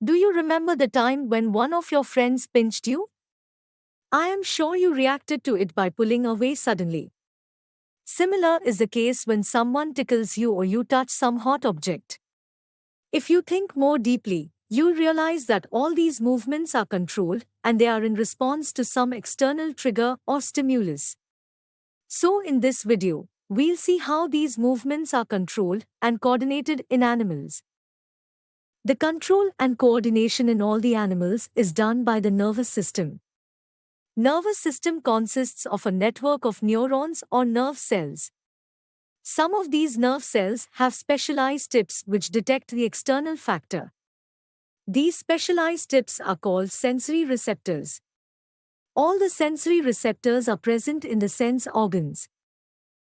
Do you remember the time when one of your friends pinched you? I am sure you reacted to it by pulling away suddenly. Similar is the case when someone tickles you or you touch some hot object. If you think more deeply, you'll realize that all these movements are controlled and they are in response to some external trigger or stimulus. So, in this video, we'll see how these movements are controlled and coordinated in animals. The control and coordination in all the animals is done by the nervous system. Nervous system consists of a network of neurons or nerve cells. Some of these nerve cells have specialized tips which detect the external factor. These specialized tips are called sensory receptors. All the sensory receptors are present in the sense organs.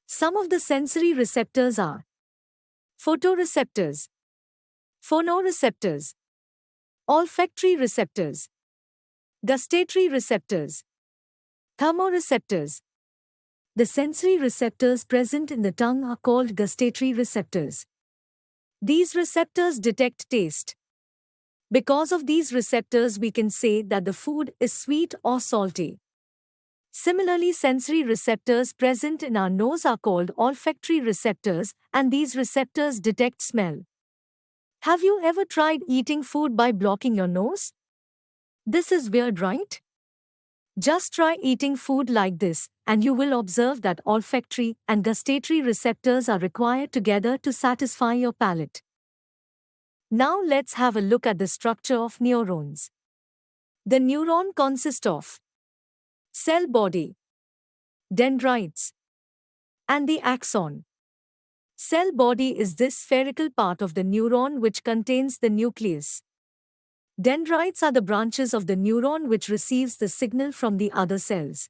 Some of the sensory receptors are photoreceptors, phonoreceptors, olfactory receptors, gustatory receptors, thermoreceptors. The sensory receptors present in the tongue are called gustatory receptors. These receptors detect taste. Because of these receptors, we can say that the food is sweet or salty. Similarly, sensory receptors present in our nose are called olfactory receptors, and these receptors detect smell. Have you ever tried eating food by blocking your nose? This is weird, right? Just try eating food like this, and you will observe that olfactory and gustatory receptors are required together to satisfy your palate. Now let's have a look at the structure of neurons. The neuron consists of cell body, dendrites, and the axon. Cell body is this spherical part of the neuron which contains the nucleus. Dendrites are the branches of the neuron which receives the signal from the other cells.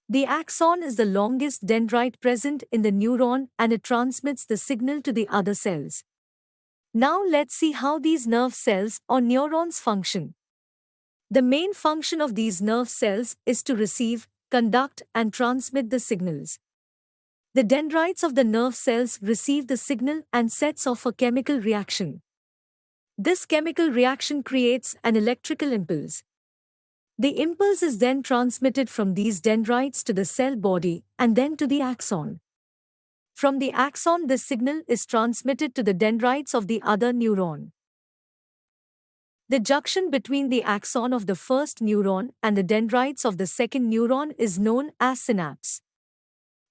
The axon is the longest dendrite present in the neuron and it transmits the signal to the other cells. Now let's see how these nerve cells or neurons function. The main function of these nerve cells is to receive, conduct, and transmit the signals. The dendrites of the nerve cells receive the signal and sets off a chemical reaction. This chemical reaction creates an electrical impulse. The impulse is then transmitted from these dendrites to the cell body and then to the axon. From the axon, this signal is transmitted to the dendrites of the other neuron. The junction between the axon of the first neuron and the dendrites of the second neuron is known as synapse.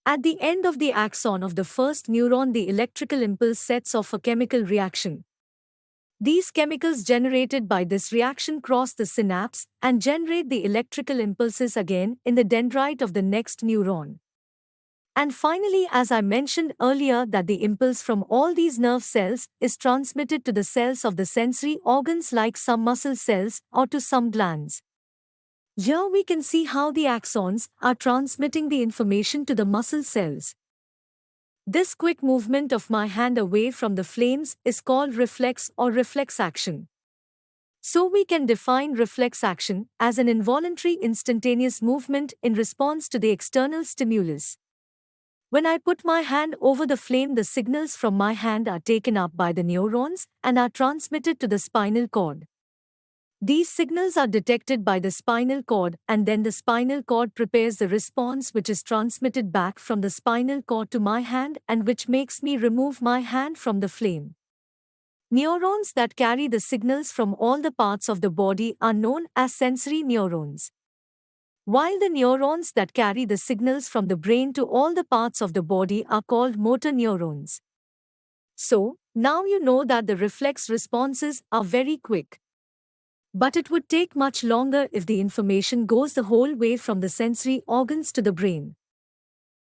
At the end of the axon of the first neuron, the electrical impulse sets off a chemical reaction. These chemicals generated by this reaction cross the synapse and generate the electrical impulses again in the dendrite of the next neuron. And finally, as I mentioned earlier, that the impulse from all these nerve cells is transmitted to the cells of the sensory organs like some muscle cells or to some glands. Here we can see how the axons are transmitting the information to the muscle cells. This quick movement of my hand away from the flames is called reflex or reflex action. So we can define reflex action as an involuntary instantaneous movement in response to the external stimulus. When I put my hand over the flame, the signals from my hand are taken up by the neurons and are transmitted to the spinal cord. These signals are detected by the spinal cord and then the spinal cord prepares the response which is transmitted back from the spinal cord to my hand and which makes me remove my hand from the flame. Neurons that carry the signals from all the parts of the body are known as sensory neurons, while the neurons that carry the signals from the brain to all the parts of the body are called motor neurons. So, now you know that the reflex responses are very quick. But it would take much longer if the information goes the whole way from the sensory organs to the brain.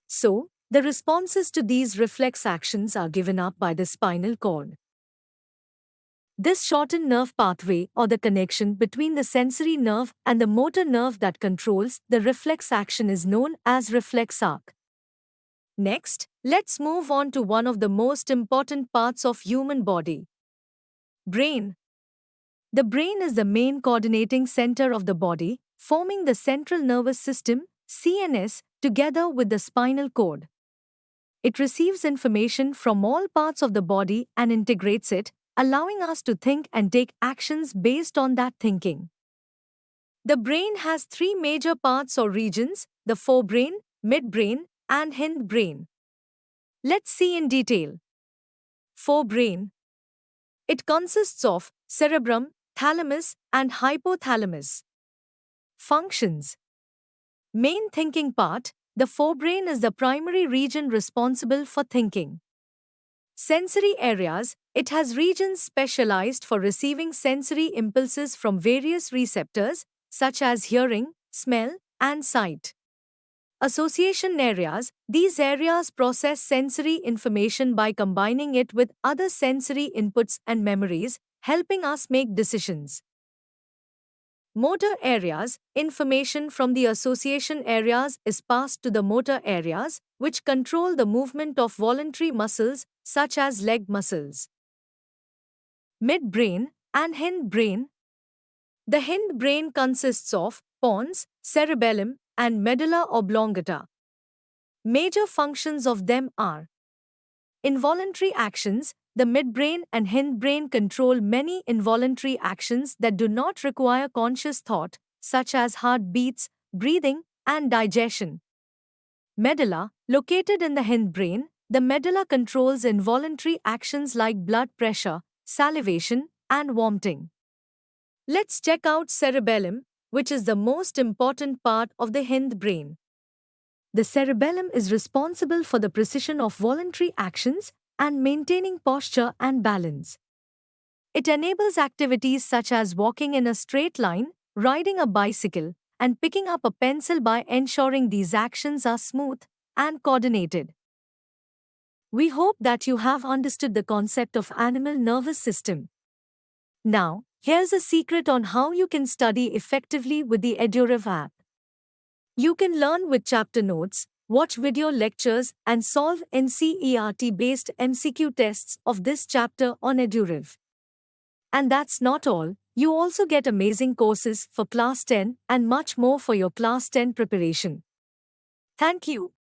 So, the responses to these reflex actions are given up by the spinal cord. This shortened nerve pathway or the connection between the sensory nerve and the motor nerve that controls the reflex action is known as reflex arc. Next, let's move on to one of the most important parts of human body. Brain. The brain is the main coordinating center of the body, forming the central nervous system, CNS, together with the spinal cord. It receives information from all parts of the body and integrates it, allowing us to think and take actions based on that thinking. The brain has three major parts or regions: the forebrain, midbrain, and hindbrain. Let's see in detail. Forebrain. It consists of cerebrum, thalamus, and hypothalamus. Functions. Main thinking part. The forebrain is the primary region responsible for thinking. Sensory areas. It has regions specialized for receiving sensory impulses from various receptors, such as hearing, smell, and sight. Association areas. These areas process sensory information by combining it with other sensory inputs and memories, helping us make decisions. Motor areas. Information from the association areas is passed to the motor areas, which control the movement of voluntary muscles, such as leg muscles. Midbrain and hindbrain. The hindbrain consists of pons, cerebellum, and medulla oblongata. Major functions of them are involuntary actions. The midbrain and hindbrain control many involuntary actions that do not require conscious thought, such as heartbeats, breathing, and digestion. Medulla, located in the hindbrain, the medulla controls involuntary actions like blood pressure, salivation, and vomiting. Let's check out cerebellum, which is the most important part of the hindbrain. The cerebellum is responsible for the precision of voluntary actions and maintaining posture and balance. It enables activities such as walking in a straight line, riding a bicycle, and picking up a pencil by ensuring these actions are smooth and coordinated. We hope that you have understood the concept of animal nervous system. Now, here's a secret on how you can study effectively with the EduRev app. You can learn with chapter notes, watch video lectures, and solve NCERT-based MCQ tests of this chapter on EduRev. And that's not all, you also get amazing courses for Class 10 and much more for your Class 10 preparation. Thank you.